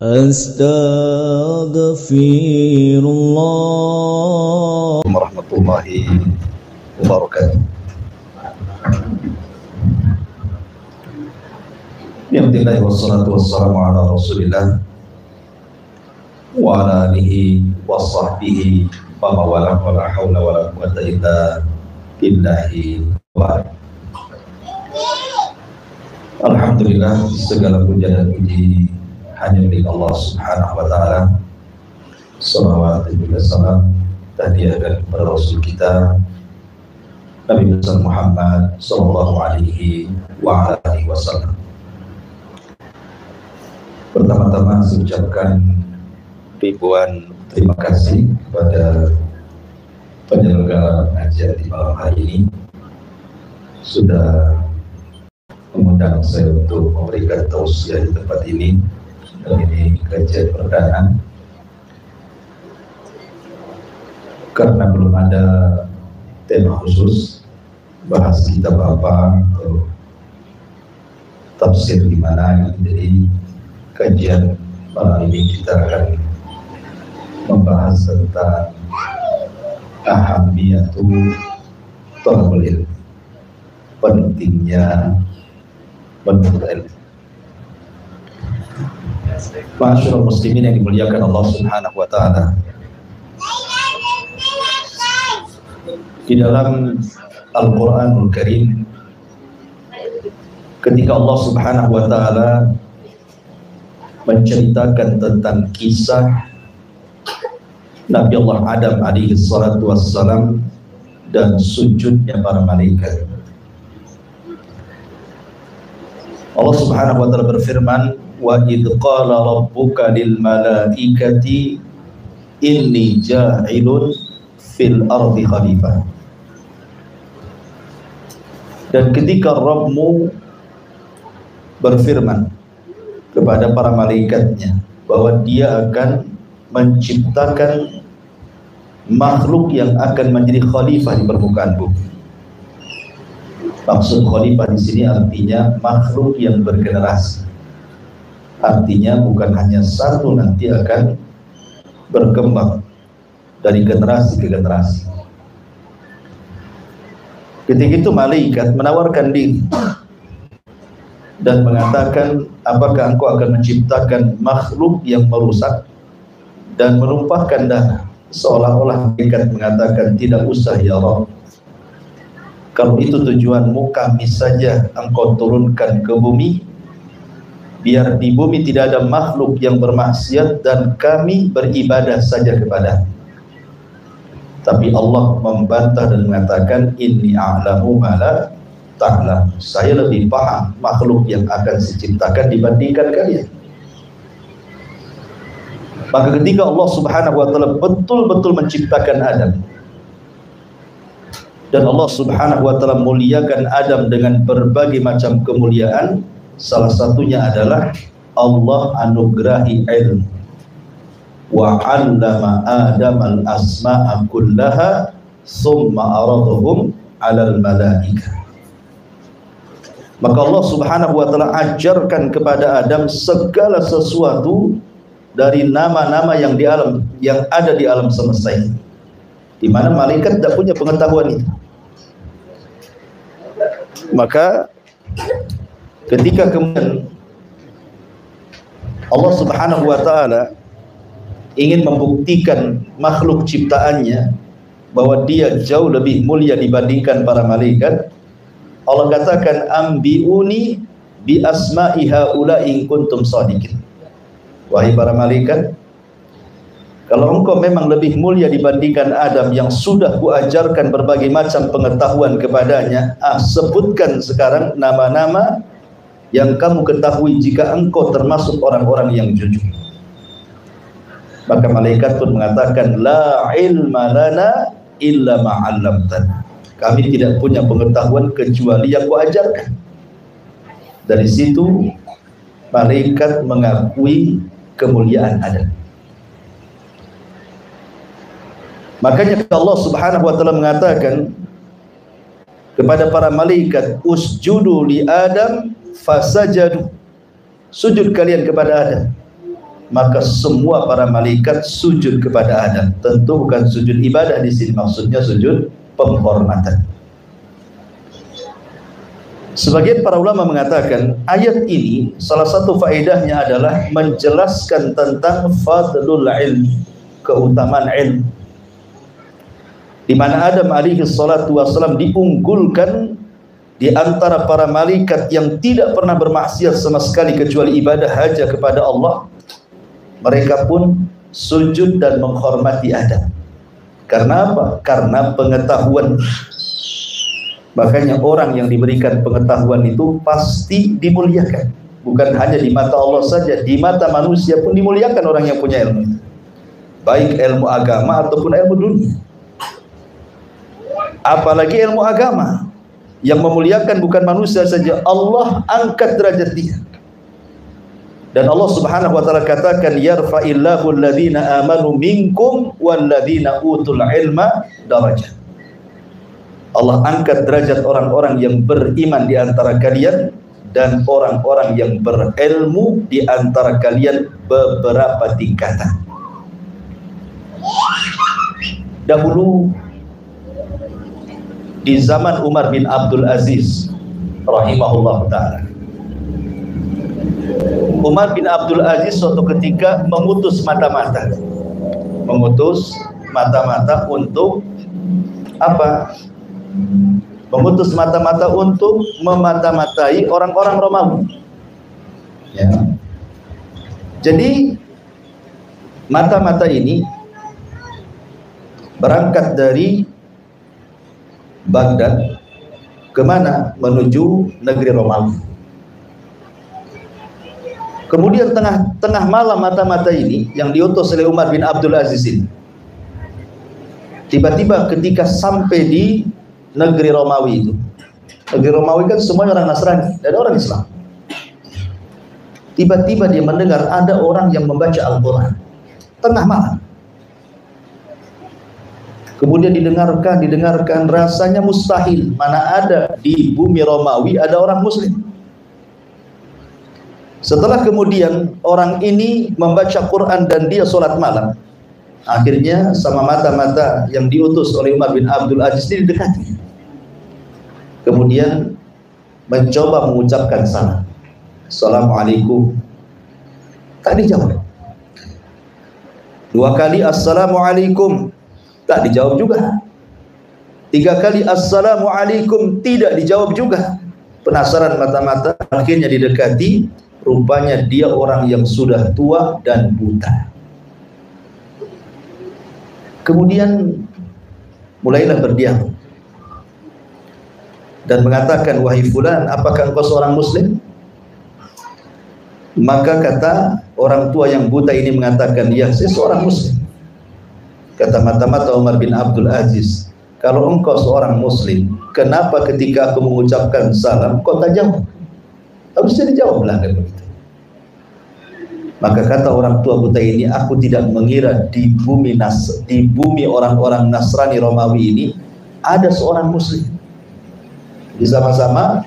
Astaghfirullah warahmatullahi wabarakatuh. Alhamdulillah wassalatu wassalamu ala Rasulillah wa ala alihi wa sahbihi wa mawala wa la hawla wa la quwwata illa billahi wa alhamdulillah, segala puja dan puji hanya milik Allah Subhanahu wa taala. Shalawat dan salam tahiyatan kepada Rasul kita Nabi besar Muhammad sallallahu alaihi wa alihi wasallam. Pertama-tama saya ucapkan ribuan terima kasih kepada penyelenggara pengajian di malam hari ini sudah mengundang saya untuk memberikan tausiah di tempat ini. Dan ini kajian perdana karena belum ada tema khusus bahas kitab apa atau tafsir di mana. Jadi kajian malam ini kita akan membahas tentang ahamiyatul talabul ilm, pentingnya menuntut ilmu. Ma'asyiral muslimin yang dimuliakan Allah Subhanahu wa taala. Di dalam Al-Qur'anul Karim, ketika Allah Subhanahu wa taala menceritakan tentang kisah Nabi Allah Adam alaihi salatu wassalam dan sujudnya para malaikat, Allah Subhanahu wa taala berfirman, wa idh qala rabbuka lil malaikati inni ja'ilun fil ardi khalifah. Dan ketika Rabbmu berfirman kepada para malaikatnya bahwa dia akan menciptakan makhluk yang akan menjadi khalifah di permukaan bumi. Maksud khalifah di sini artinya makhluk yang bergenerasi. Artinya bukan hanya satu, nanti akan berkembang dari generasi ke generasi. Ketika itu malaikat menawarkan diri dan mengatakan, apakah engkau akan menciptakan makhluk yang merusak dan menumpahkan darah? Seolah-olah malaikat mengatakan, tidak usah ya Rabb, kalau itu tujuanmu, kami saja engkau turunkan ke bumi, biar di bumi tidak ada makhluk yang bermaksiat dan kami beribadah saja kepada. Tapi Allah membantah dan mengatakan, inni a'lamu ma la ta'lam, saya lebih paham makhluk yang akan saya ciptakan dibandingkan kalian. Maka ketika Allah Subhanahu wa taala betul-betul menciptakan Adam, dan Allah Subhanahu wa taala muliakan Adam dengan berbagai macam kemuliaan, salah satunya adalah Allah anugerahi ilmu. Wa 'allama Adam al-asma'a kullaha summa aradahum 'alal malaikah. Maka Allah Subhanahu wa taala ajarkan kepada Adam segala sesuatu dari nama-nama yang ada di alam semesta ini, di mana malaikat tidak punya pengetahuan itu. Maka ketika kemudian Allah Subhanahu wa taala ingin membuktikan makhluk ciptaannya bahwa dia jauh lebih mulia dibandingkan para malaikat, Allah katakan, ambiuni bi asma'i haula in kuntum shadiqin. Wahai para malaikat, kalau engkau memang lebih mulia dibandingkan Adam yang sudah kuajarkan berbagai macam pengetahuan kepadanya, sebutkan sekarang nama-nama yang kamu ketahui jika engkau termasuk orang-orang yang jujur. Maka malaikat pun mengatakan, la ilma lana illa ma 'allamtana. Kami tidak punya pengetahuan kecuali yang kuajarkan. Dari situ malaikat mengakui kemuliaan Adam. Makanya Allah Subhanahu wa taala mengatakan kepada para malaikat, usjudu li Adam fasajadu, sujud kalian kepada Adam. maka semua para malaikat sujud kepada Adam. Tentu bukan sujud ibadah di sini, maksudnya sujud penghormatan. Sebagian para ulama mengatakan ayat ini salah satu faedahnya adalah menjelaskan tentang fadlul ilm, keutamaan ilmu, di mana Adam alaihi salatu wasallam diunggulkan di antara para malaikat yang tidak pernah bermaksiat sama sekali kecuali ibadah haja kepada Allah. Mereka pun sujud dan menghormati Adam. Karena apa? Karena pengetahuan. Makanya orang yang diberikan pengetahuan itu pasti dimuliakan. Bukan hanya di mata Allah saja, di mata manusia pun dimuliakan orang yang punya ilmu. Baik ilmu agama ataupun ilmu dunia. Apalagi ilmu agama, yang memuliakan bukan manusia saja, Allah angkat derajat dia. Dan Allah Subhanahu wa taala katakan, yarfa'illahu alladhina amanu minkum walladhina utul ilma darajat. Allah angkat derajat orang-orang yang beriman di antara kalian dan orang-orang yang berilmu di antara kalian beberapa tingkatan. Dahulu di zaman Umar bin Abdul Aziz rahimahullah ta'ala, Umar bin Abdul Aziz suatu ketika mengutus mata-mata untuk apa? Mengutus mata-mata untuk memata-matai orang-orang Romawi. Ya. Jadi mata-mata ini berangkat dari Baghdad kemana? Menuju negeri Romawi. Kemudian tengah malam mata-mata ini yang diutus oleh Umar bin Abdul Aziz ini, tiba-tiba ketika sampai di negeri Romawi itu, negeri Romawi kan semuanya orang Nasrani dan orang Islam. Tiba-tiba dia mendengar ada orang yang membaca Al-Quran tengah malam. Kemudian didengarkan, rasanya mustahil, mana ada di bumi Romawi ada orang Muslim. Setelah kemudian orang ini membaca Quran dan dia sholat malam, akhirnya sama mata-mata yang diutus oleh Umar bin Abdul Aziz ini didekati. Kemudian mencoba mengucapkan salam, Assalamualaikum. Tak dijawab. 2 kali Assalamualaikum, tak dijawab juga. 3 kali Assalamualaikum, tidak dijawab juga. Penasaran mata-mata, akhirnya didekati. Rupanya dia orang yang sudah tua dan buta. Kemudian mulailah berdiam dan mengatakan, wahai fulan, apakah engkau seorang muslim? Maka kata orang tua yang buta ini mengatakan, ya, saya seorang muslim. Kata mata-mata Umar bin Abdul Aziz, kalau engkau seorang muslim, kenapa ketika aku mengucapkan salam kau tak jawab? Harusnya dijawab lah kan begitu. Maka kata orang tua buta ini, aku tidak mengira di bumi orang-orang Nasrani Romawi ini ada seorang muslim. Di sama-sama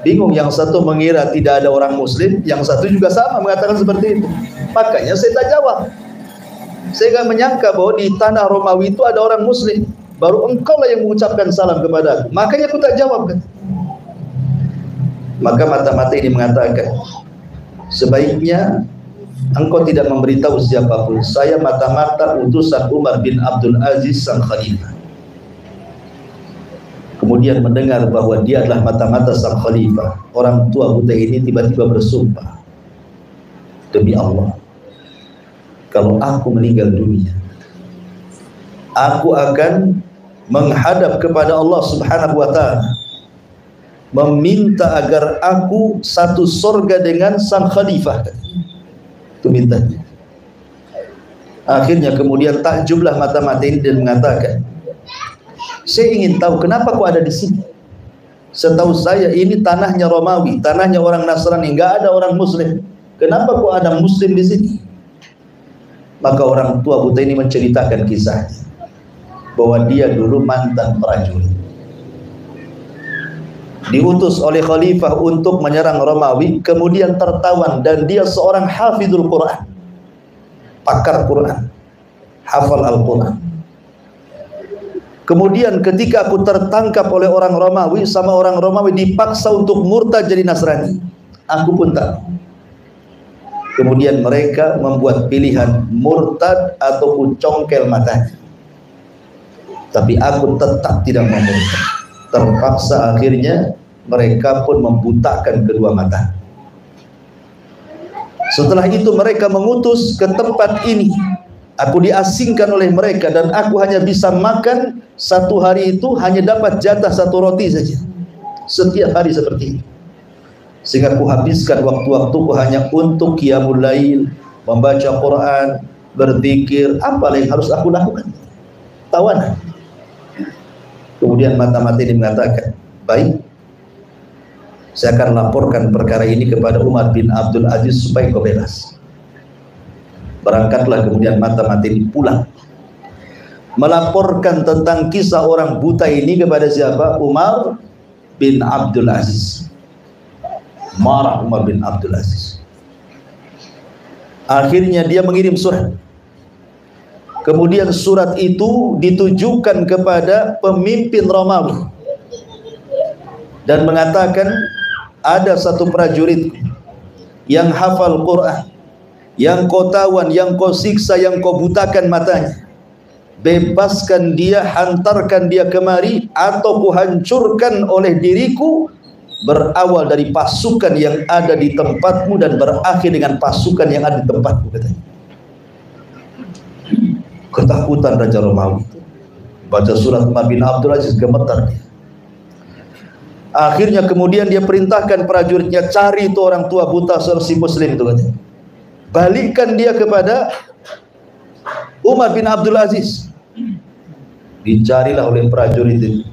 bingung, yang satu mengira tidak ada orang muslim, yang satu juga sama mengatakan seperti itu. Makanya saya tak jawab. Saya nggak menyangka bahwa di tanah Romawi itu ada orang muslim. Baru engkau lah yang mengucapkan salam kepada aku. Makanya aku tak jawab kan. Maka mata-mata ini mengatakan, sebaiknya engkau tidak memberitahu siapapun. Saya mata-mata utusan Umar bin Abdul Aziz sang khalifah. Kemudian mendengar bahwa dia adalah mata-mata sang khalifah, orang tua buta ini tiba-tiba bersumpah, demi Allah, kalau aku meninggal dunia, aku akan menghadap kepada Allah Subhanahu wa ta'ala, meminta agar aku satu surga dengan sang khalifah. Itu mintanya. Akhirnya kemudian takjublah mata-mata ini dan mengatakan, saya ingin tahu kenapa kau ada di sini. Setahu saya ini tanahnya Romawi, tanahnya orang Nasrani, nggak ada orang Muslim. Kenapa kau ada Muslim di sini? Maka orang tua buta ini menceritakan kisahnya, bahwa dia dulu mantan prajurit, diutus oleh khalifah untuk menyerang Romawi, kemudian tertawan, dan dia seorang hafizul Quran. pakar Quran, hafal Al-Quran. Kemudian ketika aku tertangkap oleh orang Romawi, sama orang Romawi dipaksa untuk murtad jadi Nasrani, aku pun tak. Kemudian mereka membuat pilihan murtad ataupun congkel matanya. Tapi aku tetap tidak mau murtad. Terpaksa akhirnya mereka pun membutakan kedua mata. Setelah itu mereka mengutus ke tempat ini. Aku diasingkan oleh mereka dan aku hanya bisa makan satu hari itu hanya dapat jatah satu roti saja. Setiap hari seperti ini. Sehingga aku habiskan waktu-waktuku hanya untuk qiyamul lail, membaca Quran, berzikir, apa yang harus aku lakukan? Tawanan. Kemudian mata-mata ini mengatakan, baik, saya akan laporkan perkara ini kepada Umar bin Abdul Aziz supaya kau bebas. Berangkatlah kemudian mata-mata ini pulang, melaporkan tentang kisah orang buta ini kepada siapa? Umar bin Abdul Aziz. Marah Umar bin Abdul Aziz. Akhirnya dia mengirim surat. Kemudian surat itu ditujukan kepada pemimpin Romawi dan mengatakan, ada satu prajurit yang hafal Quran, yang kau tawan, yang kau siksa, yang kau butakan matanya. Bebaskan dia, hantarkan dia kemari, atau kuhancurkan oleh diriku, berawal dari pasukan yang ada di tempatmu dan berakhir dengan pasukan yang ada di tempatmu, katanya. Ketakutan Raja Romawi itu. Baca surat Umar bin Abdul Aziz, gemetar dia. Akhirnya kemudian dia perintahkan prajuritnya, cari itu orang tua buta si muslim itu, katanya. Balikkan dia kepada Umar bin Abdul Aziz. Dicarilah oleh prajurit itu.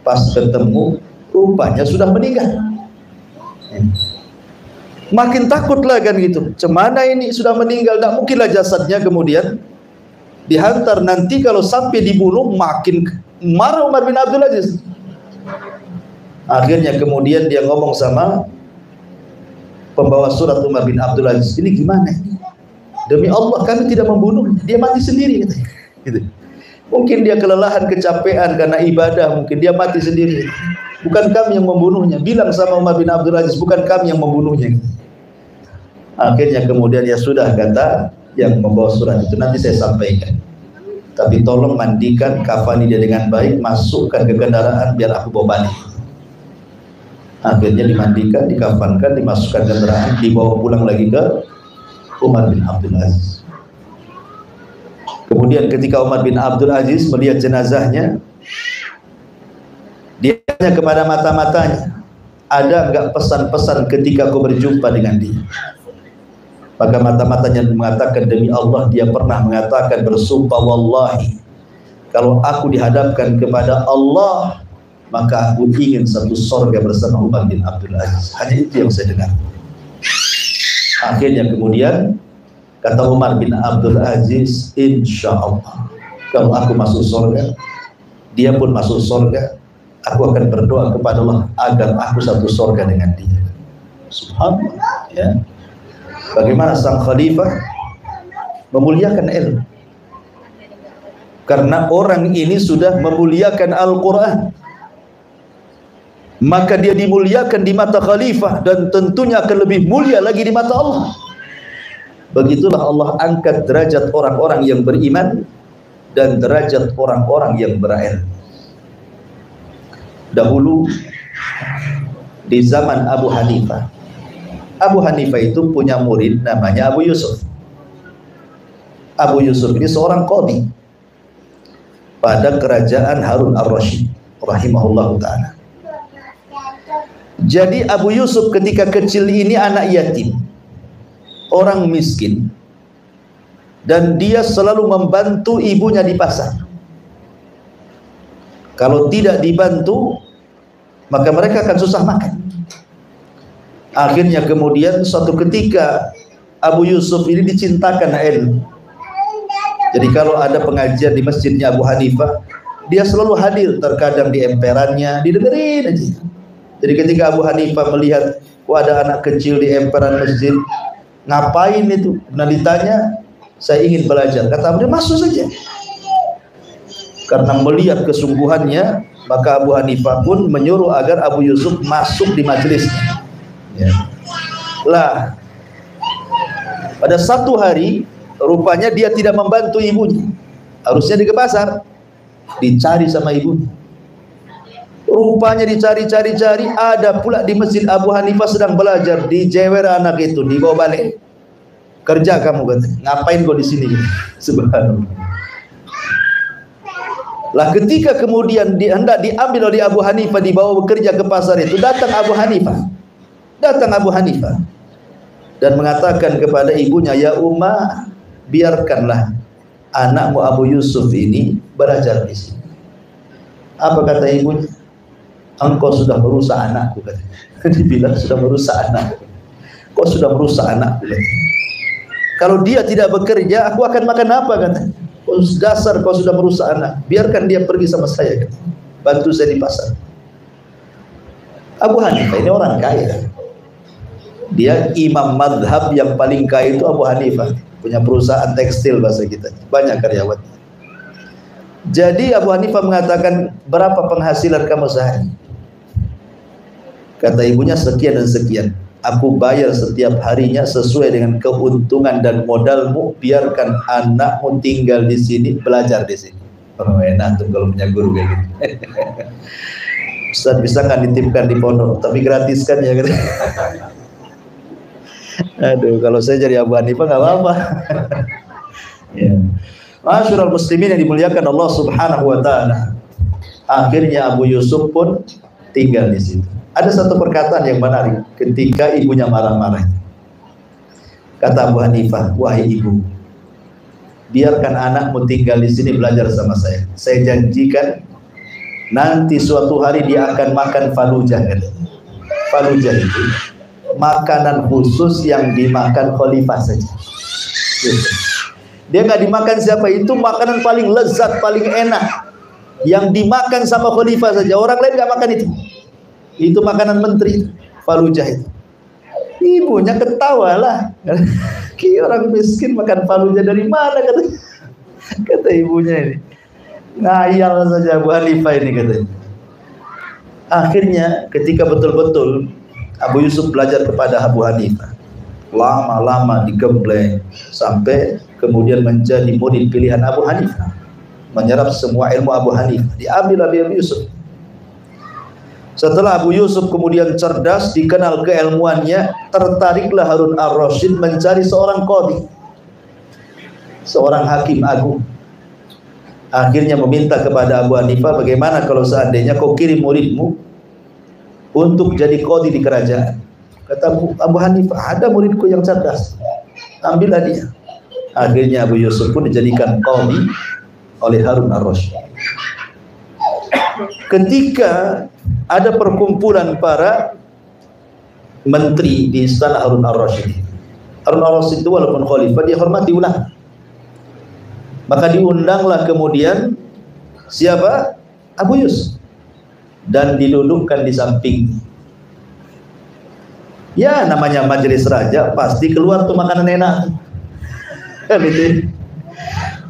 Pas ketemu, rupanya sudah meninggal. Makin takutlah kan gitu. Cemana ini sudah meninggal, tidak mungkinlah jasadnya kemudian dihantar. Nanti kalau sampai dibunuh, makin marah Umar bin Abdul Aziz. Akhirnya kemudian dia ngomong sama pembawa surat Umar bin Abdul Aziz, ini gimana ini? Demi Allah kami tidak membunuhnya, dia mati sendiri, katanya. Gitu. Mungkin dia kelelahan, kecapean karena ibadah, mungkin dia mati sendiri. Bukan kami yang membunuhnya. Bilang sama Umar bin Abdul Aziz, bukan kami yang membunuhnya. Akhirnya kemudian ya sudah, kata yang membawa surat itu, nanti saya sampaikan. Tapi tolong mandikan, kafani dia dengan baik, masukkan ke kendaraan biar aku bawa balik. Akhirnya dimandikan, dikafankan, dimasukkan ke kendaraan, dibawa pulang lagi ke Umar bin Abdul Aziz. Kemudian ketika Umar bin Abdul Aziz melihat jenazahnya, dia tanya kepada mata-matanya, ada enggak pesan-pesan ketika kau berjumpa dengan dia? Maka mata-matanya mengatakan, demi Allah dia pernah mengatakan, bersumpah wallahi, kalau aku dihadapkan kepada Allah, maka aku ingin satu surga bersama Umar bin Abdul Aziz. Hanya itu yang saya dengar. Akhirnya kemudian kata Umar bin Abdul Aziz, insya Allah kalau aku masuk surga, dia pun masuk surga, aku akan berdoa kepada Allah agar aku satu surga dengan dia. Subhanallah, ya. Bagaimana sang khalifah memuliakan ilmu, karena orang ini sudah memuliakan Al-Quran, maka dia dimuliakan di mata khalifah dan tentunya akan lebih mulia lagi di mata Allah. Begitulah Allah angkat derajat orang-orang yang beriman dan derajat orang-orang yang berilmu. Dahulu di zaman Abu Hanifah, Abu Hanifah itu punya murid namanya Abu Yusuf. Abu Yusuf ini seorang qadhi pada kerajaan Harun ar-Rasyid rahimahullahu ta'ala. Jadi Abu Yusuf ketika kecil ini anak yatim, orang miskin, dan dia selalu membantu ibunya di pasar. Kalau tidak dibantu, maka mereka akan susah makan. Akhirnya kemudian suatu ketika Abu Yusuf ini dicintakan ilmu. Jadi kalau ada pengajian di masjidnya Abu Hanifah, dia selalu hadir, terkadang di emperannya, didengerin aja. Jadi ketika Abu Hanifah melihat, ada anak kecil di emperan masjid, ngapain itu? Nah ditanya, saya ingin belajar. Kata Abu, masuk saja. Karena melihat kesungguhannya, maka Abu Hanifah pun menyuruh agar Abu Yusuf masuk di majelisnya. Ya. Lah, pada satu hari, rupanya dia tidak membantu ibunya. Harusnya dia ke pasar, dicari sama ibunya. Rupanya dicari-cari, ada pula di masjid Abu Hanifah sedang belajar, dijewer anak itu, dibawa balik. Kerja kamu, katanya. Ngapain kau di sini? Subhanallah. Lah ketika kemudian hendak diambil oleh Abu Hanifah, dibawa bekerja ke pasar itu, datang Abu Hanifah dan mengatakan kepada ibunya, ya Ummah, biarkanlah anakmu Abu Yusuf ini belajar di sini. Apa kata ibunya? Engkau sudah merusak anakku, katanya. Dibilang sudah merusak anakku. Kau sudah merusak anakku, katanya. Kalau dia tidak bekerja, aku akan makan apa, katanya. Dasar kau sudah merusak anak. Biarkan dia pergi sama saya, katanya. Bantu saya di pasar. Abu Hanifah ini orang kaya. Dia imam madhab yang paling kaya itu Abu Hanifah. Punya perusahaan tekstil bahasa kita. Banyak karyawan. Jadi Abu Hanifah mengatakan, berapa penghasilan kamu sehari? Kata ibunya, sekian dan sekian. Aku bayar setiap harinya sesuai dengan keuntungan dan modalmu. Biarkan anakmu tinggal di sini, belajar di sini. Oh, enak tuh kalau punya guru kayak gitu. Ustaz, bisa kan dititipkan di pondok, tapi gratis kan ya, gitu. Aduh, kalau saya jadi Abu Hanifah nggak apa-apa. Ya. Masyarul muslimin yang dimuliakan Allah Subhanahu wa taala. Akhirnya Abu Yusuf pun tinggal di situ. Ada satu perkataan yang menarik ketika ibunya marah-marah. Kata Abu Hanifah, wahai ibu, biarkan anakmu tinggal di sini belajar sama saya. Saya janjikan nanti suatu hari dia akan makan falujah. Falujah itu makanan khusus yang dimakan khalifah saja. Dia nggak dimakan siapa, itu makanan paling lezat, paling enak, yang dimakan sama khalifah saja. Orang lain nggak makan itu. Itu makanan menteri, falujah itu. Ibunya ketawa lah. Ki orang miskin makan falujah dari mana, kata ibunya ini. Ngayal saja Abu Hanifah ini, katanya. Akhirnya ketika betul-betul Abu Yusuf belajar kepada Abu Hanifah, lama-lama digembleng sampai kemudian menjadi murid pilihan Abu Hanifah, menyerap semua ilmu Abu Hanifah, diambil oleh Abu Yusuf. Setelah Abu Yusuf kemudian cerdas, dikenal keilmuannya, tertariklah Harun ar-Rasyid mencari seorang qadhi, seorang hakim agung. Akhirnya meminta kepada Abu Hanifah, bagaimana kalau seandainya kau kirim muridmu untuk jadi qadhi di kerajaan. Kata Abu Hanifah, ada muridku yang cerdas, ambillah dia. Akhirnya Abu Yusuf pun dijadikan qadhi oleh Harun ar-Rasyid. Ketika ada perkumpulan para menteri di istana Harun ar-Rasyid, Harun ar-Rasyid itu walaupun khalifah, dia hormati ulama. Maka diundanglah kemudian siapa? Abu Yusuf, dan didudukkan di samping. Ya, namanya majelis raja, pasti keluar tuh makanan enak. Gitu.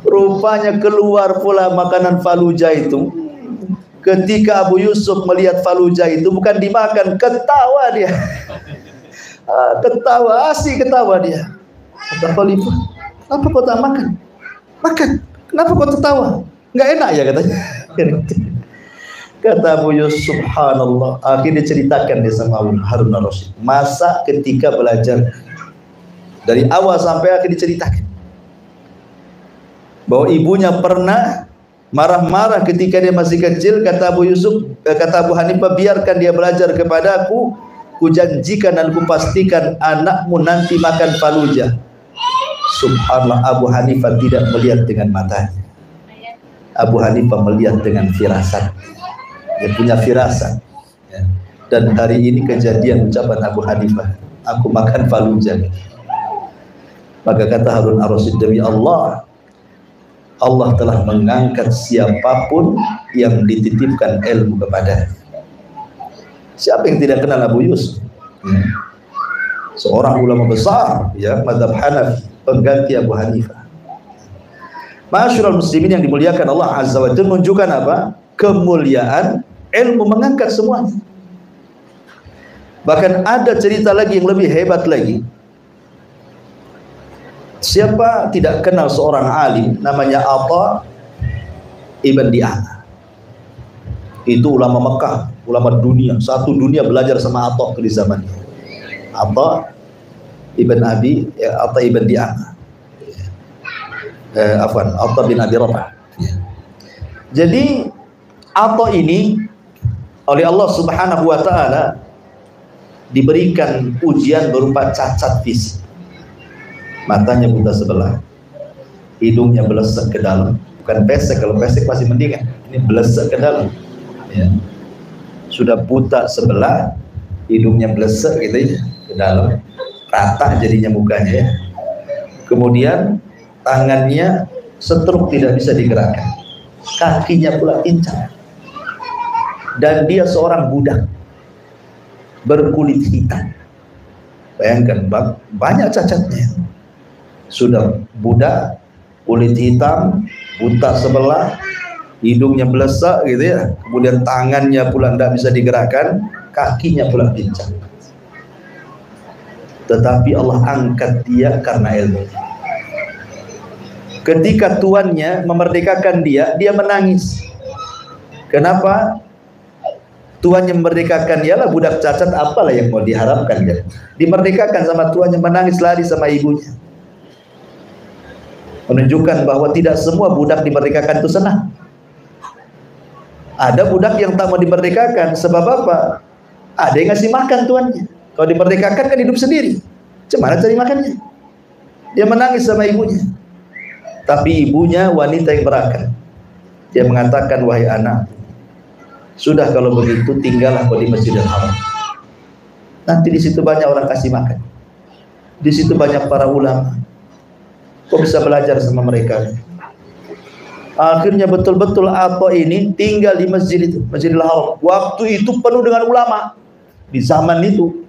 Rupanya keluar pula makanan falujah itu. Ketika Abu Yusuf melihat falujah itu, bukan dimakan, ketawa dia. Ketawa, asik ketawa dia. Kata khalifah, kenapa kau tak makan? Makan. Kenapa kau tertawa? Nggak enak ya, katanya. Kata Abu Yusuf, subhanallah. Akhirnya ceritakan dia sama Harun ar-Rasyid. Masa ketika belajar dari awal sampai akhir diceritakan bahwa ibunya pernah marah-marah ketika dia masih kecil. Kata Abu Yusuf, kata Abu Hanifah, biarkan dia belajar kepada aku. Kujanjikan dan kupastikan anakmu nanti makan falujah. Subhanallah, Abu Hanifah tidak melihat dengan matanya. Abu Hanifah melihat dengan firasat. Dia punya firasat. Ya. Dan hari ini kejadian ucapan Abu Hanifah, aku makan falujah. Maka kata Harun ar-Rasyid, demi Allah, Allah telah mengangkat siapapun yang dititipkan ilmu kepadanya. Siapa yang tidak kenal Abu Yusuf? Seorang ulama besar, ya, mazhab Hanafi, pengganti Abu Hanifah. Ma'asyiral muslimin yang dimuliakan Allah Azza wa Jalla, menunjukkan apa? Kemuliaan ilmu, mengangkat semuanya. Bahkan ada cerita lagi yang lebih hebat lagi. Siapa tidak kenal seorang alim namanya Atha ibn Di'amah? Itu ulama Mekah, ulama dunia, satu dunia belajar sama Atha di zamannya. Atha ibn Di'amah. Atha bin Abi Rabah. Jadi Atha ini oleh Allah Subhanahu wa taala diberikan ujian berupa cacat fisik. Matanya buta sebelah, hidungnya belesek ke dalam, bukan pesek. Kalau pesek masih mendingan, ini belesek ke dalam. Ya. Sudah buta sebelah, hidungnya belesek gitu ya, ke dalam, rata jadinya mukanya ya. Kemudian tangannya setruk, tidak bisa digerakkan, kakinya pula pincang, dan dia seorang budak berkulit hitam. Bayangkan, banyak cacatnya. Sudah budak, kulit hitam, buta sebelah, hidungnya belesek gitu ya, kemudian tangannya pula tidak bisa digerakkan, kakinya pula pincang. Tetapi Allah angkat dia karena ilmu. Ketika tuannya memerdekakan dia, dia menangis. Kenapa? Tuannya memerdekakan, ialah budak cacat, apalah yang mau diharapkan dia? Dimerdekakan sama tuannya, menangis lari sama ibunya. Menunjukkan bahwa tidak semua budak dimerdekakan itu senang. Ada budak yang tak mau dimerdekakan, sebab apa? Ada yang ngasih makan tuannya. Kalau dimerdekakan kan hidup sendiri, gimana cari makannya? Dia menangis sama ibunya. Tapi ibunya wanita yang berakal. Dia mengatakan, wahai anak, sudah kalau begitu tinggallah kau di Masjidil Haram. Nanti di situ banyak orang kasih makan. Di situ banyak para ulama. Kau bisa belajar sama mereka. Akhirnya betul-betul Atha ini tinggal di masjid itu, Masjidil Haram. Waktu itu penuh dengan ulama. Di zaman itu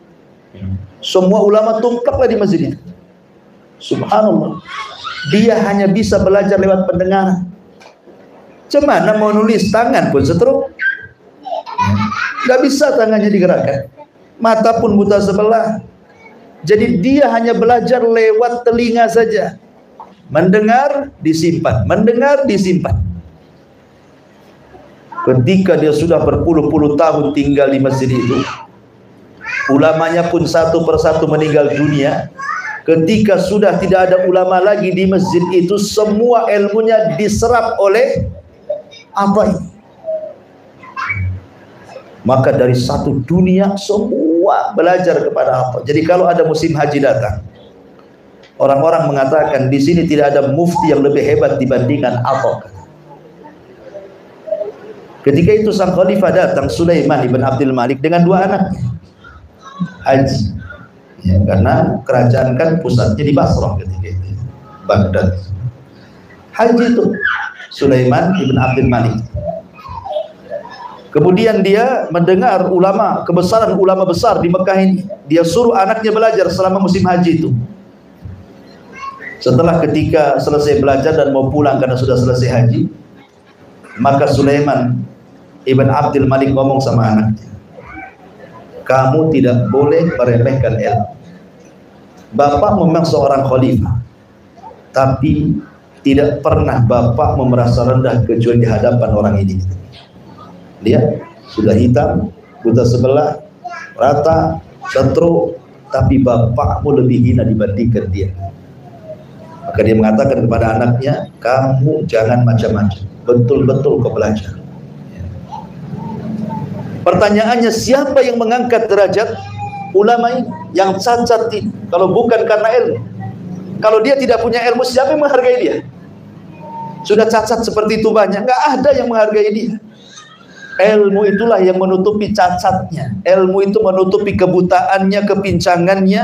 semua ulama tumpahlah di masjid itu. Subhanallah. Dia hanya bisa belajar lewat pendengaran. Cemana mau nulis, tangan pun setruk, nggak bisa tangannya digerakkan, mata pun buta sebelah. Jadi dia hanya belajar lewat telinga saja, mendengar disimpan, mendengar disimpan. Ketika dia sudah berpuluh-puluh tahun tinggal di masjid itu, ulamanya pun satu persatu meninggal dunia. Ketika sudah tidak ada ulama lagi di masjid itu, semua ilmunya diserap oleh Atha. Maka dari satu dunia semua belajar kepada Atha. Jadi kalau ada musim haji datang, orang-orang mengatakan di sini tidak ada mufti yang lebih hebat dibandingkan Atha. Ketika itu sang khalifah datang, Sulaiman ibn Abdul Malik, dengan dua anaknya haji. Ya, karena kerajaan kan pusatnya di Basrah ketika itu, Baghdad. Haji itu Sulaiman ibn Abdul Malik. Kemudian dia mendengar ulama, kebesaran ulama besar di Mekah ini. Dia suruh anaknya belajar selama musim haji itu. Setelah ketika selesai belajar dan mau pulang karena sudah selesai haji, maka Sulaiman ibn Abdul Malik ngomong sama anaknya, kamu tidak boleh meremehkan ilmu. Bapak memang seorang khalifah, tapi tidak pernah bapak merasa rendah kecuali di hadapan orang ini. Lihat, sudah hitam, buta sebelah, rata, setruk, tapi bapakmu lebih hina dibandingkan dia. Maka dia mengatakan kepada anaknya, kamu jangan macam-macam, betul-betul kau belajar. Pertanyaannya, siapa yang mengangkat derajat ulama ini yang cacat ini? Kalau bukan karena ilmu. Kalau dia tidak punya ilmu, siapa yang menghargai dia? Sudah cacat seperti itu banyak, nggak ada yang menghargai dia. Ilmu itulah yang menutupi cacatnya. Ilmu itu menutupi kebutaannya, kepincangannya,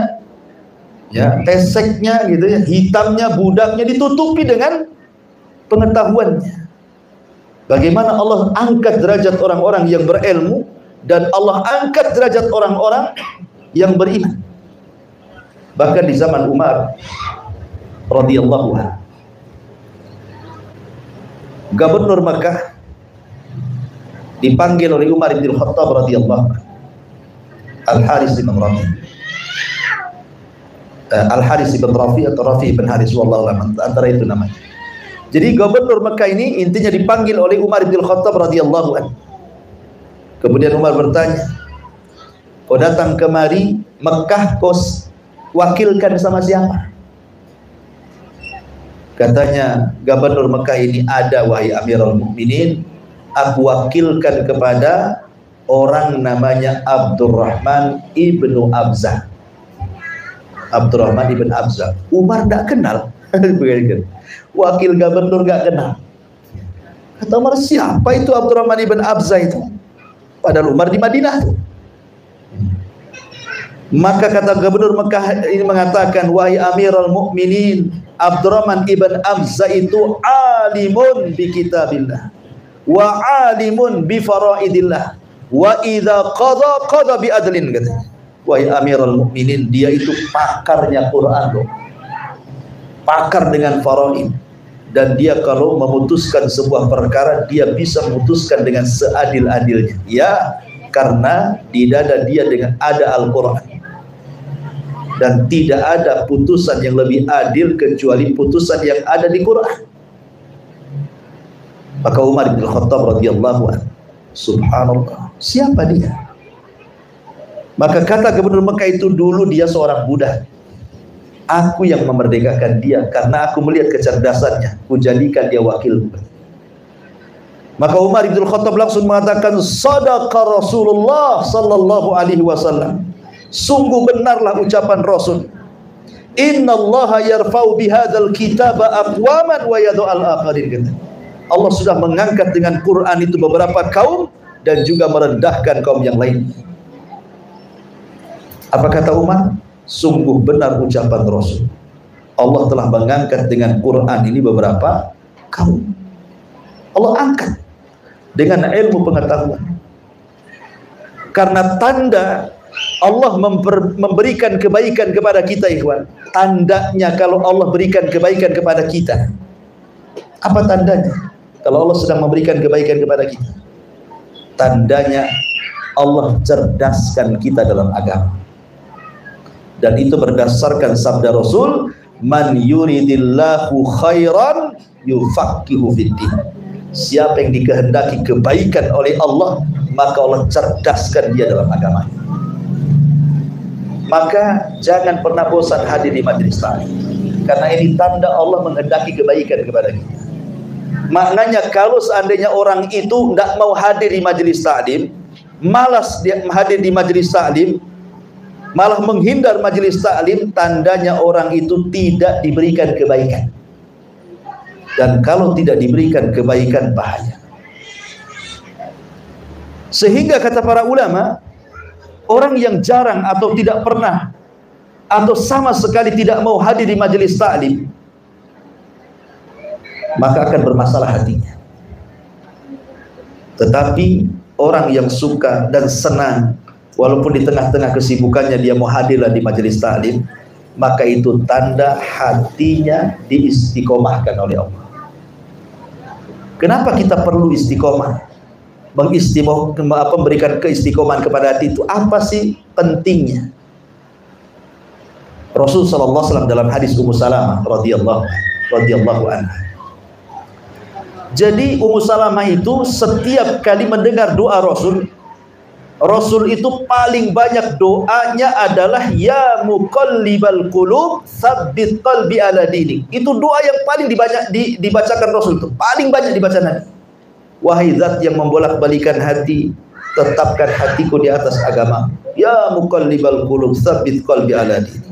ya, teseknya gitu ya, hitamnya, budaknya, ditutupi dengan pengetahuannya. Bagaimana Allah angkat derajat orang-orang yang berilmu, dan Allah angkat derajat orang-orang yang beriman. Bahkan di zaman Umar radhiyallahu anhu, Gubernur Mekah dipanggil oleh Umar bin Khattab radhiyallahu anhu. Al-Haris bin Rafi. Al-Haris bin Rafi atau Rafi bin Haris, wallahu a'lam, antara itu namanya. Jadi gubernur Mekah ini intinya dipanggil oleh Umar bin Khattab radhiyallahu anhu. Kemudian Umar bertanya, kau datang kemari Mekah, kau wakilkan sama siapa? Katanya gubernur Mekah ini, ada wahai Amirul Mukminin, aku wakilkan kepada orang namanya Abdurrahman ibnu Abzah. Abdurrahman ibn Abzah. Umar tidak kenal. Wakil gubernur gak kenal. Kata Umar, siapa itu Abdurrahman ibn Abzah itu? Padahal Umar di Madinah tuh. Maka kata gubernur Mekah ini mengatakan, wahai Amirul Mukminin, Abdurrahman ibn Abzah itu alimun bi kitabillah wa alimun bi faraidillah wa idza qada bi adlin, katanya. Wahai Amirul Mukminin, dia itu pakarnya Quran loh. Pakar dengan faraid, dan dia kalau memutuskan sebuah perkara dia bisa memutuskan dengan seadil-adilnya. Ya, karena di dada dia dengan ada Al-Qur'an. Dan tidak ada putusan yang lebih adil kecuali putusan yang ada di Quran. Maka Umar bin Khattab radhiyallahu anhu, subhanallah, siapa dia? Maka kata gubernur Mekah itu, dulu dia seorang budak. Aku yang memerdekakan dia karena aku melihat kecerdasannya, aku jadikan dia wakil. Maka Umar bin Khattab langsung mengatakan, sadaqa Rasulullah sallallahu alaihi wasallam. Sungguh benarlah ucapan Rasul. Innallaha yarfa'u bihadzal kitaba aqwaman wa yad'al akharin. Allah sudah mengangkat dengan Quran itu beberapa kaum dan juga merendahkan kaum yang lain. Apa kata Umar? Sungguh benar ucapan Rasul. Allah telah mengangkat dengan Quran ini beberapa kaum. Allah angkat dengan ilmu pengetahuan. Karena tanda Allah memberikan kebaikan kepada kita, ikhwan. Tandanya kalau Allah berikan kebaikan kepada kita, apa tandanya? Kalau Allah sedang memberikan kebaikan kepada kita, tandanya Allah cerdaskan kita dalam agama. Dan itu berdasarkan sabda Rasul, man yuridillahu khairan yufaqihu fiddin. Siapa yang dikehendaki kebaikan oleh Allah, maka Allah cerdaskan dia dalam agama. Maka jangan pernah bosan hadir di majelis taklim, karena ini tanda Allah menghendaki kebaikan kepada kita. Maknanya kalau seandainya orang itu tidak mau hadir di majelis taklim, malas dia hadir di majelis taklim, malah menghindar majelis taklim, tandanya orang itu tidak diberikan kebaikan. Dan kalau tidak diberikan kebaikan, bahaya. Sehingga kata para ulama, orang yang jarang atau tidak pernah atau sama sekali tidak mau hadir di majelis taklim, maka akan bermasalah hatinya. Tetapi orang yang suka dan senang, walaupun di tengah-tengah kesibukannya dia mau hadirlah di majelis taklim, maka itu tanda hatinya diistiqomahkan oleh Allah. Kenapa kita perlu istiqomah? Memberikan keistiqomahan kepada hati itu apa sih pentingnya? Rasul sallallahu alaihi wasallam dalam hadis Ummu Salamah radhiyallahu anha. Jadi Ummu Salamah itu setiap kali mendengar doa Rasul itu paling banyak doanya adalah ya muqallibal qulub tsabbit qalbi ala dinik. Itu doa yang paling dibacakan Rasul, itu paling banyak dibaca Nabi. Wahai zat yang membolak-balikan hati, tetapkan hatiku di atas agama. Ya muqallibal qulub tsabbit qalbi ala dinik.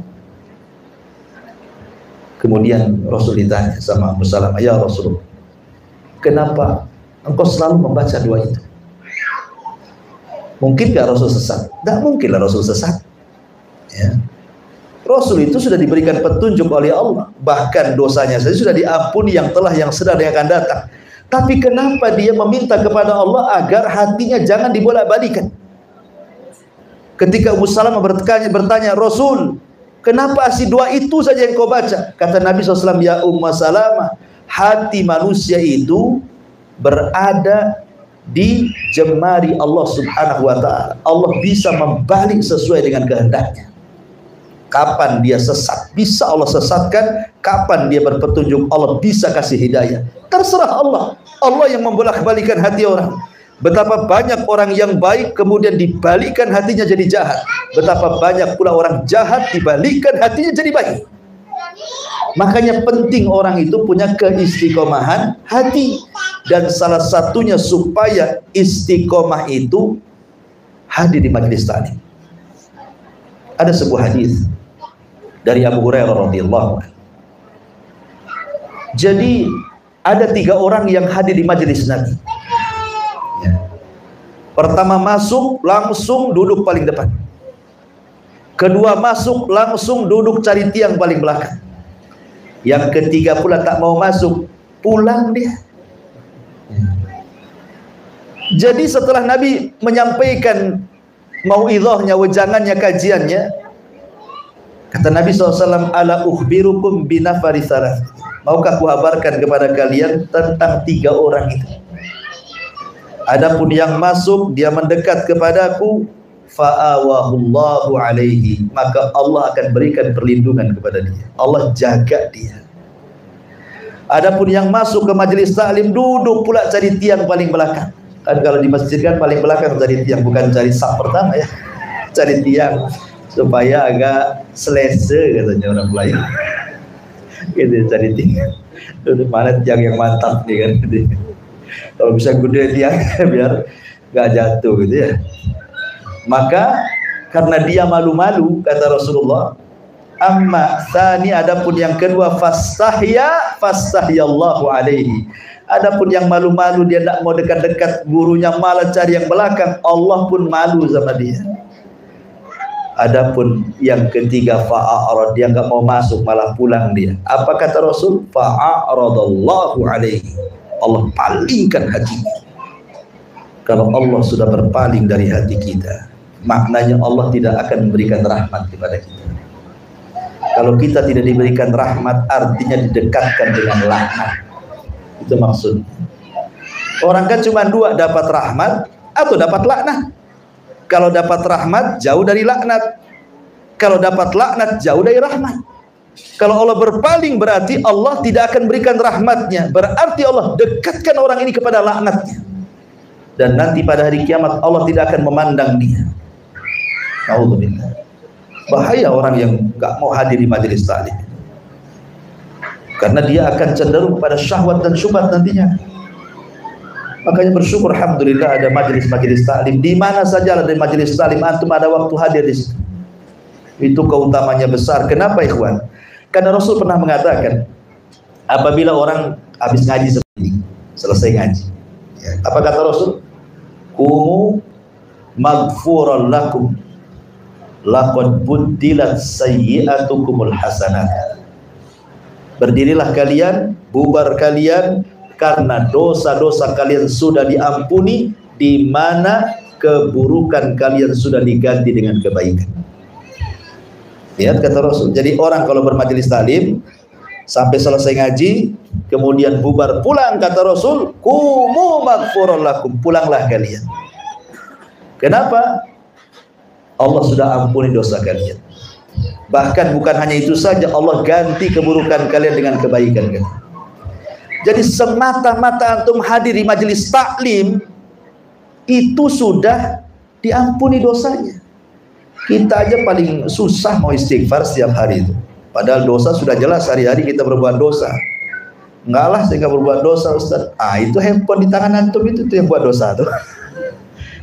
Kemudian Rasul ditanya sama Ummu Salamah, ya Rasul, kenapa engkau selalu membaca doa itu? Mungkin gak Rasul sesat? Tidak mungkinlah Rasul sesat, ya. Rasul itu sudah diberikan petunjuk oleh Allah, bahkan dosanya saja sudah diampuni, yang telah, yang sedang, yang akan datang. Tapi kenapa dia meminta kepada Allah agar hatinya jangan dibolak-balikan? Ketika Ummu Salamah bertanya, Rasul, kenapa si doa itu saja yang kau baca? Kata Nabi SAW, ya Ummu Salamah, hati manusia itu berada di jemari Allah Subhanahu wa ta'ala. Allah bisa membalik sesuai dengan kehendaknya. Kapan dia sesat, bisa Allah sesatkan. Kapan dia berpetunjuk, Allah bisa kasih hidayah. Terserah Allah. Allah yang membolak-balikan hati orang. Betapa banyak orang yang baik kemudian dibalikkan hatinya jadi jahat. Betapa banyak pula orang jahat dibalikkan hatinya jadi baik. Makanya penting orang itu punya keistiqomahan hati. Dan salah satunya supaya istiqomah itu hadir di majelis taklim. Ada sebuah hadis dari Abu Hurairah radhiyallahu anhu. Jadi ada 3 orang yang hadir di majelis Nabi. Pertama masuk langsung duduk paling depan. Kedua masuk langsung duduk cari tiang paling belakang. Yang ketiga pula tak mau masuk, pulang dia. Jadi setelah Nabi menyampaikan mauidhahnya, wejangannya, kajiannya, kata Nabi SAW, ala ukhbirukum binafari thalath. Maukah kuhabarkan kepada kalian tentang 3 orang itu? Adapun yang masuk, dia mendekat kepadaku, fa'awahullahu alaihi, maka Allah akan berikan perlindungan kepada dia. Allah jaga dia. Adapun yang masuk ke majelis taklim, duduk pula cari tiang paling belakang. Kan kalau di masjid kan paling belakang cari tiang, bukan cari saf pertama ya. Cari tiang supaya agak selese katanya orang Melayu. Gitu cari tiang. Duduk mana tiang yang mantap nih kan. Kalau bisa gede tiang biar gak jatuh gitu ya. Maka karena dia malu-malu, kata Rasulullah, amma tsani, adapun yang kedua, fastahyallahu alaihi, adapun yang malu-malu, dia tidak mau dekat-dekat gurunya, malah cari yang belakang, Allah pun malu sama dia. Adapun yang ketiga, fa'arad, dia enggak mau masuk, malah pulang dia. Apa kata Rasul? Fa'aradallahu alaihi, Allah palingkan hatinya. Kalau Allah sudah berpaling dari hati kita, maknanya Allah tidak akan memberikan rahmat kepada kita. Kalau kita tidak diberikan rahmat, artinya didekatkan dengan laknat. Itu maksudnya. Orang kan cuma 2, dapat rahmat atau dapat laknat. Kalau dapat rahmat, jauh dari laknat. Kalau dapat laknat, jauh dari rahmat. Kalau Allah berpaling, berarti Allah tidak akan berikan rahmatnya. Berarti Allah dekatkan orang ini kepada laknatnya. Dan nanti pada hari kiamat Allah tidak akan memandang dia. Alhamdulillah. Bahaya orang yang gak mau hadir di majelis taklim, karena dia akan cenderung pada syahwat dan syubhat nantinya. Makanya bersyukur, alhamdulillah ada majelis-majelis taklim. Di mana saja ada majelis taklim, antum ada waktu hadir di situ. Itu keutamanya besar. Kenapa ikhwan? Karena Rasul pernah mengatakan, apabila orang habis ngaji seperti ini, selesai ngaji, ya, apa kata Rasul? Kumu maghfuran lakum laqad buddilat sayyi'atukumul hasanat. Berdirilah kalian, bubar kalian, karena dosa-dosa kalian sudah diampuni, di mana keburukan kalian sudah diganti dengan kebaikan. Lihat kata Rasul. Jadi orang kalau bermajelis taklim sampai selesai ngaji, kemudian bubar pulang, kata Rasul, kumu maghfuran lakum, pulanglah kalian. Kenapa? Allah sudah ampuni dosa kalian. Bahkan bukan hanya itu saja, Allah ganti keburukan kalian dengan kebaikan kalian. Jadi semata-mata antum hadir di majelis taklim, itu sudah diampuni dosanya. Kita aja paling susah mau istighfar setiap hari itu. Padahal dosa sudah jelas, hari-hari kita berbuat dosa. Enggak lah, saya nggak berbuat dosa, Ustaz. Itu handphone di tangan antum itu tuh yang buat dosa tuh.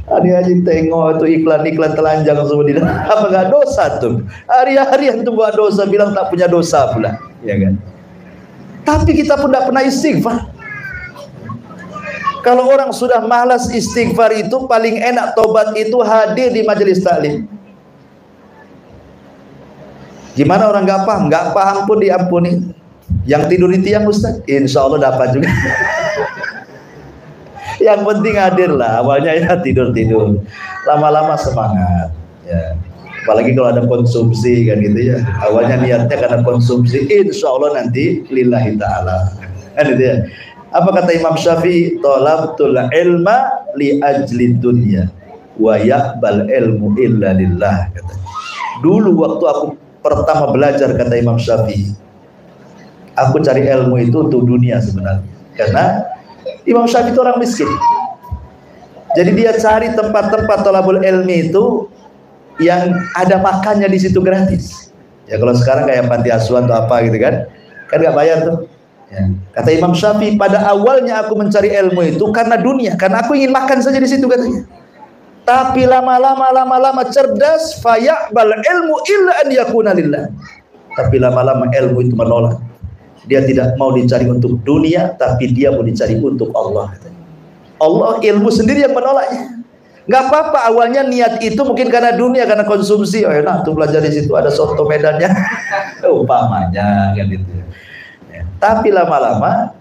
Hari-hari tengok itu iklan-iklan telanjang semua di dalam. Apa nggak dosa tuh? Hari-hari antum buat dosa, bilang tak punya dosa pula, ya kan? Tapi kita pun tidak pernah istighfar. Kalau orang sudah malas istighfar, itu paling enak tobat itu hadir di majelis taklim. Gimana orang nggak paham? Nggak paham pun diampuni. Yang tidur di tiang Ustaz, insya Allah dapat juga. Yang penting hadir lah. Awalnya ya tidur-tidur, lama-lama semangat. Ya. Apalagi kalau ada konsumsi kan gitu ya. Awalnya niatnya karena konsumsi, insya Allah nanti lillahi ta'ala. Kan gitu ya. Apa kata Imam Syafi'i? Talabtul ilma li ajli dunya wa yaqbal ilmu illa lillah, katanya. Dulu waktu aku pertama belajar, kata Imam Syafi'i, aku cari ilmu itu untuk dunia sebenarnya. Karena Imam Syafi'i itu orang miskin. Jadi dia cari tempat-tempat thalabul ilmi itu yang ada makannya di situ gratis. Ya kalau sekarang kayak panti asuhan atau apa gitu kan nggak bayar tuh. Ya. Kata Imam Syafi'i, pada awalnya aku mencari ilmu itu karena dunia, karena aku ingin makan saja di situ, katanya. Tapi lama-lama cerdas, fayaqbal ilmu illa an yakuna lillah. Tapi lama-lama ilmu itu menolak. Dia tidak mau dicari untuk dunia, tapi dia mau dicari untuk Allah, katanya. Allah, ilmu sendiri yang menolaknya. Nggak apa-apa awalnya niat itu mungkin karena dunia, karena konsumsi. Oh enak tuh belajar di situ, ada soto Medannya, umpamanya kan itu. Ya. Tapi lama-lama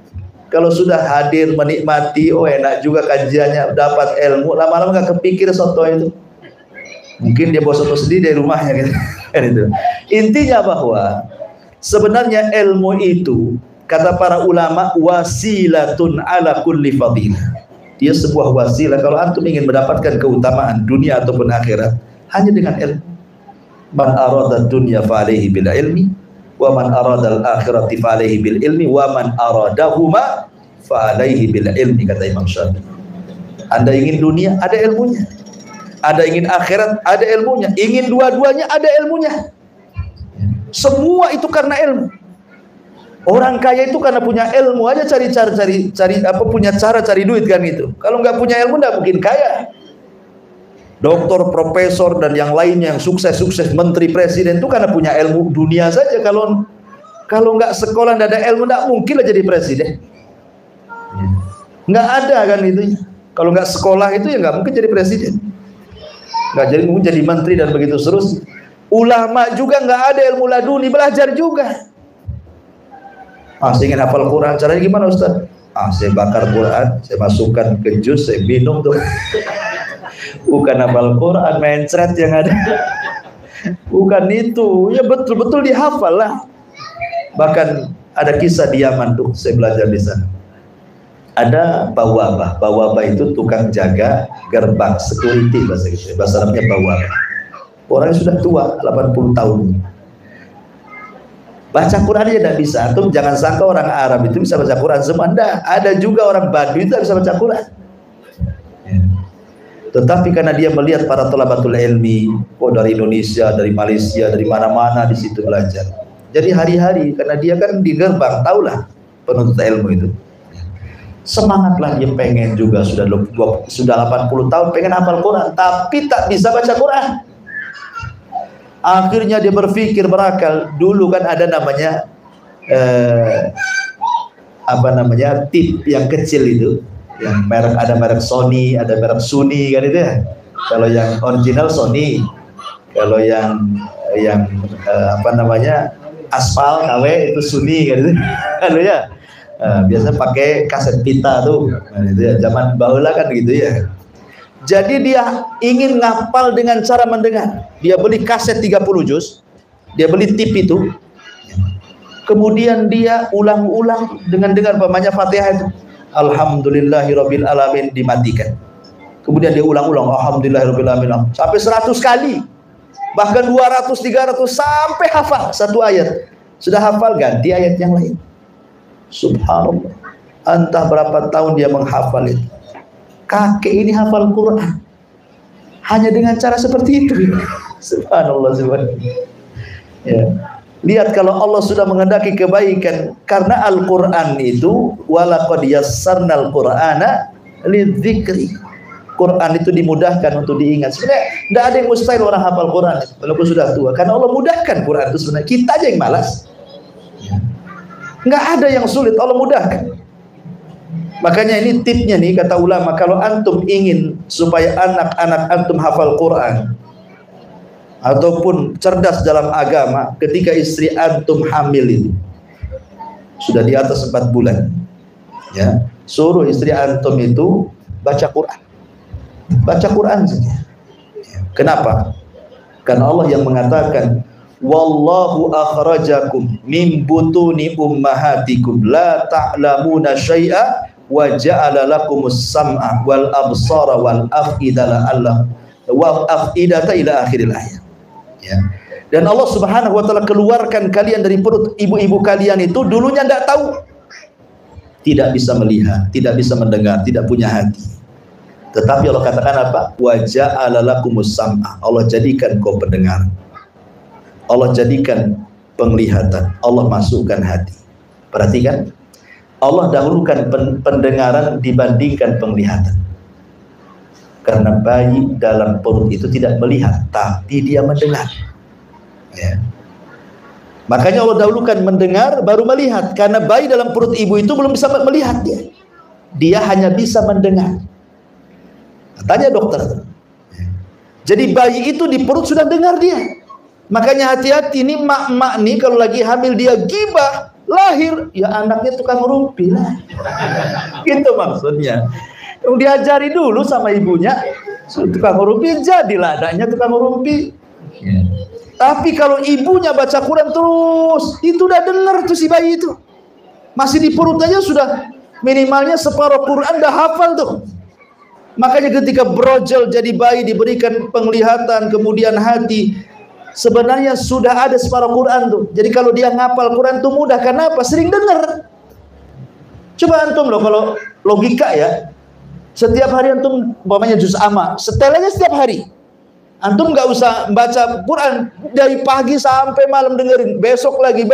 kalau sudah hadir menikmati, oh enak juga kajiannya, dapat ilmu, lama-lama nggak kepikir soto itu. Mungkin dia bawa soto sendiri dari rumahnya gitu. Kan itu. Intinya bahwa sebenarnya ilmu itu, kata para ulama, wasilatun ala kulli fadilah. Dia sebuah wasilah. Kalau antum ingin mendapatkan keutamaan dunia ataupun akhirat, hanya dengan ilmu. Man arada dunya fa alaihi bil ilmi, wa man arada al akhirati fa alaihi bil ilmi, wa man aradahuma fa alaihi bil ilmi, kata Imam Syafi'i. Anda ingin dunia, ada ilmunya. Ada ingin akhirat, ada ilmunya. Ingin dua-duanya, ada ilmunya. Semua itu karena ilmu. Orang kaya itu karena punya ilmu aja, cari punya cara cari duit kan itu. Kalau nggak punya ilmu nggak mungkin kaya. Doktor, profesor dan yang lainnya yang sukses, menteri, presiden itu karena punya ilmu dunia saja. Kalau nggak sekolah, nggak ada ilmu, nggak mungkin lah jadi presiden. Nggak ada kan itu. Kalau nggak sekolah itu ya nggak mungkin jadi presiden. Nggak jadi mungkin jadi menteri dan begitu terus. Ulama juga nggak ada ilmu laduni, belajar juga. Saya ingin hafal Quran, caranya gimana Ustaz? Saya bakar Quran, saya masukkan ke jus, saya minum tuh. Bukan hafal Quran, mencret yang ada. Bukan itu, ya betul-betul dihafal lah. Bahkan ada kisah di Yaman tuh, saya belajar di sana. Ada bawabah, bawabah itu tukang jaga gerbang, security bahasa Arabnya bawabah. Orangnya sudah tua, 80 tahun. Baca Quran aja tidak bisa. Antum jangan sangka orang Arab itu bisa baca Quran semua. Ada juga orang Badui itu bisa baca Quran. Ya. Tetapi karena dia melihat para thalabatul ilmi, dari Indonesia, dari Malaysia, dari mana-mana di situ belajar. Jadi hari-hari karena dia kan di gerbang, tahulah penuntut ilmu itu. Semangatlah dia pengen juga sudah 80 tahun pengen hafal Quran, tapi tak bisa baca Quran. Akhirnya dia berpikir berakal. Dulu kan ada namanya tip yang kecil itu, yang merek, ada merek Sony, ada merek Sony kan itu ya. Kalau yang original Sony, kalau yang aspal KW itu Sony kan itu. Kalau ya biasa pakai kaset pita tuh. Nah, itu ya, zaman bahula kan gitu ya. Jadi dia ingin ngapal dengan cara mendengar. Dia beli kaset 30 juz, dia beli tip itu, kemudian dia ulang-ulang dengan dengar pamannya Fatihah itu. Alhamdulillahirabbil alamin, dimatikan. Kemudian dia ulang-ulang Alhamdulillahirabbil alamin sampai 100 kali. Bahkan 200, 300 sampai hafal satu ayat. Sudah hafal, ganti ayat yang lain. Subhanallah. Entah berapa tahun dia menghafal itu. Kakek ini hafal Quran hanya dengan cara seperti itu. Subhanallah, subhanallah. Ya. Lihat kalau Allah sudah menghendaki kebaikan, karena Al-Quran itu walaqad yassarnal Qur'ana lidzikri. Quran itu dimudahkan untuk diingat. Sebenarnya tidak ada yang mustahil orang hafal Quran walaupun sudah tua, karena Allah mudahkan Quran itu sebenarnya. Kita aja yang malas. Nggak ada yang sulit, Allah mudahkan. Makanya ini tipnya nih, kata ulama, kalau antum ingin supaya anak-anak antum hafal Quran ataupun cerdas dalam agama, ketika istri antum hamil itu sudah di atas 4 bulan, ya, suruh istri antum itu baca Quran. Baca Quran saja. Kenapa? Karena Allah yang mengatakan wallahu akhrajakum min butuni ummahatikum la ta'lamuna syai'a wa ja'ala lakumus sam'a wal absara wal af'idata ila akhiril ayat. Ya. Dan Allah Subhanahu wa taala keluarkan kalian dari perut ibu-ibu kalian itu dulunya tidak tahu, tidak bisa melihat, tidak bisa mendengar, tidak punya hati. Tetapi Allah katakan apa? Wa ja'ala lakumus sam'a. Allah jadikan kau pendengar. Allah jadikan penglihatan. Allah masukkan hati. Perhatikan, Allah dahulukan pendengaran dibandingkan penglihatan. Karena bayi dalam perut itu tidak melihat, tapi dia mendengar. Ya. Makanya Allah dahulukan mendengar baru melihat, karena bayi dalam perut ibu itu belum bisa melihat dia hanya bisa mendengar. Tanya dokter. Jadi bayi itu di perut sudah dengar dia. Makanya hati-hati nih mak-mak nih kalau lagi hamil dia gibah, lahir ya anaknya tukang rumpi lah. Gitu maksudnya. Yang diajari dulu sama ibunya tukang rumpi, jadilah adanya tukang rumpi. Tapi kalau ibunya baca Quran terus, itu udah dengar tuh si bayi itu. Masih di perut aja sudah minimalnya separuh Quran udah hafal tuh. Makanya ketika brojol jadi bayi diberikan penglihatan kemudian hati, sebenarnya sudah ada separuh Quran tuh. Jadi kalau dia ngapal Quran tuh mudah, karena apa? Sering dengar. Coba antum loh kalau logika ya, setiap hari antum umpamanya juz amma, setelahnya setiap hari. Antum nggak usah baca Quran dari pagi sampai malam dengerin, besok lagi,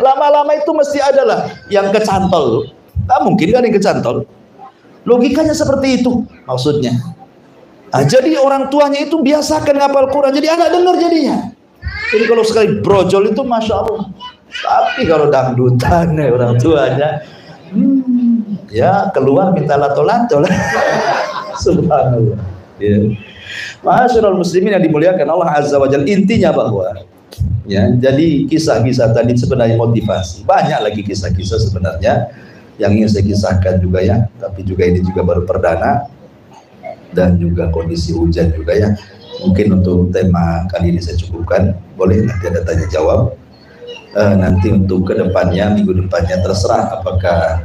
lama-lama itu mesti adalah yang kecantol. Tak mungkin kan yang kecantol. Logikanya seperti itu maksudnya. Nah, jadi orang tuanya itu biasakan ngapal Quran, jadi anak dengar jadinya. Jadi kalau sekali brojol itu masya Allah. Tapi kalau dangdutan orang tuanya, ya keluar minta lato-lato lah. Subhanallah. Ya. Ma'asyiral muslimin yang dimuliakan Allah Azza wa Jalla, intinya bahwa ya, jadi kisah-kisah tadi sebenarnya motivasi. Banyak lagi kisah-kisah sebenarnya yang ingin saya kisahkan juga ya, tapi juga ini juga baru perdana dan juga kondisi hujan juga ya. Mungkin untuk tema kali ini saya cukupkan, boleh nanti ada tanya jawab. Nanti untuk kedepannya, minggu depannya terserah apakah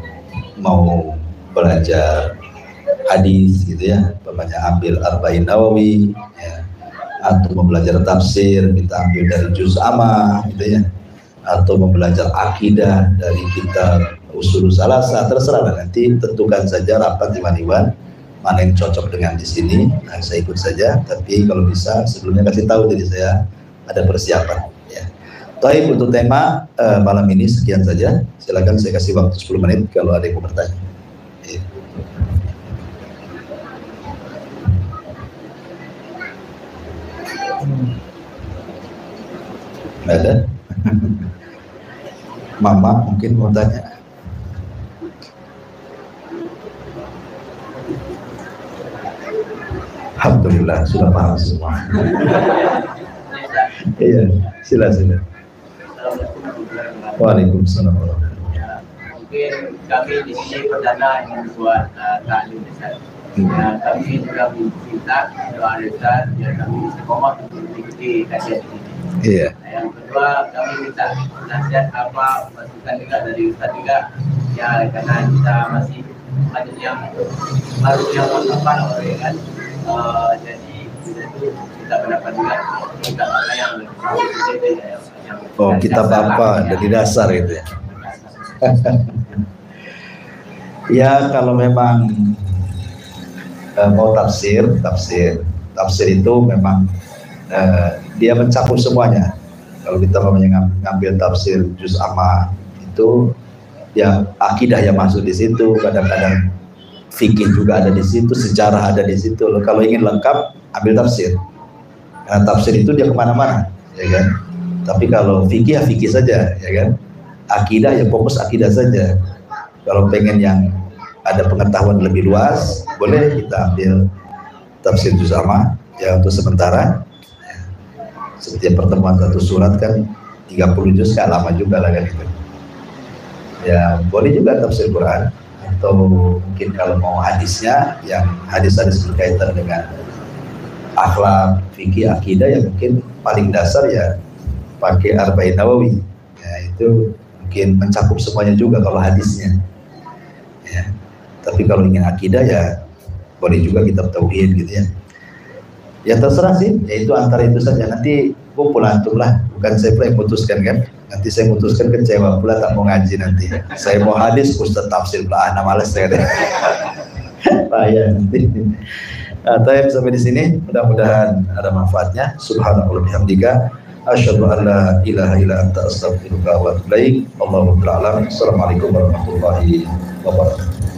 mau belajar hadis gitu ya, namanya ambil Arba'in Nawawi ya, atau mau belajar tafsir kita ambil dari juz amma gitu ya, atau mau belajar akidah dari kitab Ushul Tsalatsa, terserah nanti tentukan saja rapat Iwan mana yang cocok dengan di sini. Nah, saya ikut saja, tapi kalau bisa sebelumnya kasih tahu, jadi saya ada persiapan ya. Baik, untuk tema malam ini sekian saja. Silakan saya kasih waktu 10 menit kalau ada yang mau bertanya. Ya. Ada? Mama mungkin mau tanya. Alhamdulillah sudah paham semua. Iya, silakan. Waalaikumsalam. Mungkin kami di sini perdana ingin buat taklim Ustaz. Kami juga minta doa Ustaz biar kami istiqomah untuk mengikuti kajian ini. Iya. Yang kedua, kami minta nasihat apa masukan juga dari Ustaz juga ya, karena kita masih ada yang baru yang apa kan. Jadi kita itu kita pendapat juga kita apa yang kita apa dari dasar itu ya. Ya kalau memang mau tafsir itu memang dia mencakup semuanya. Kalau kita mau ngambil tafsir juz amma itu ya akidah yang masuk di situ, kadang-kadang fikih juga ada di situ, sejarah ada di situ. Kalau ingin lengkap ambil tafsir, karena tafsir itu dia kemana-mana, ya kan. Tapi kalau fikih ya fikih saja, ya kan. Akidah ya fokus akidah saja. Kalau pengen yang ada pengetahuan lebih luas, boleh kita ambil tafsir juz amma ya untuk sementara. Setiap pertemuan satu surat kan 30 juz, kan lama juga lah kan itu. Ya boleh juga tafsir Quran, atau mungkin kalau mau hadisnya yang hadis-hadis berkaitan dengan akhlak, fikih, akidah, ya mungkin paling dasar ya pakai Arba'in Nawawi. Ya, itu mungkin mencakup semuanya juga kalau hadisnya. Ya. Tapi kalau ingin akidah ya boleh juga kitab tauhid gitu ya. Ya terserah sih, ya itu antara itu saja. Nanti kumpul antum lah, bukan saya pula yang putuskan kan. Nanti saya putuskan kecewa pula tak mau ngaji nanti. Saya mau hadis, Ustaz tafsir pula, males saya deh. Bahaya nanti. Nah, sampai di sini, mudah-mudahan ada manfaatnya. Subhanallah bihamdika, asyhadu an la ilaha illa anta astaghfiruka wa atubu ilaik. Allahu ta'ala. Assalamualaikum warahmatullahi wabarakatuh.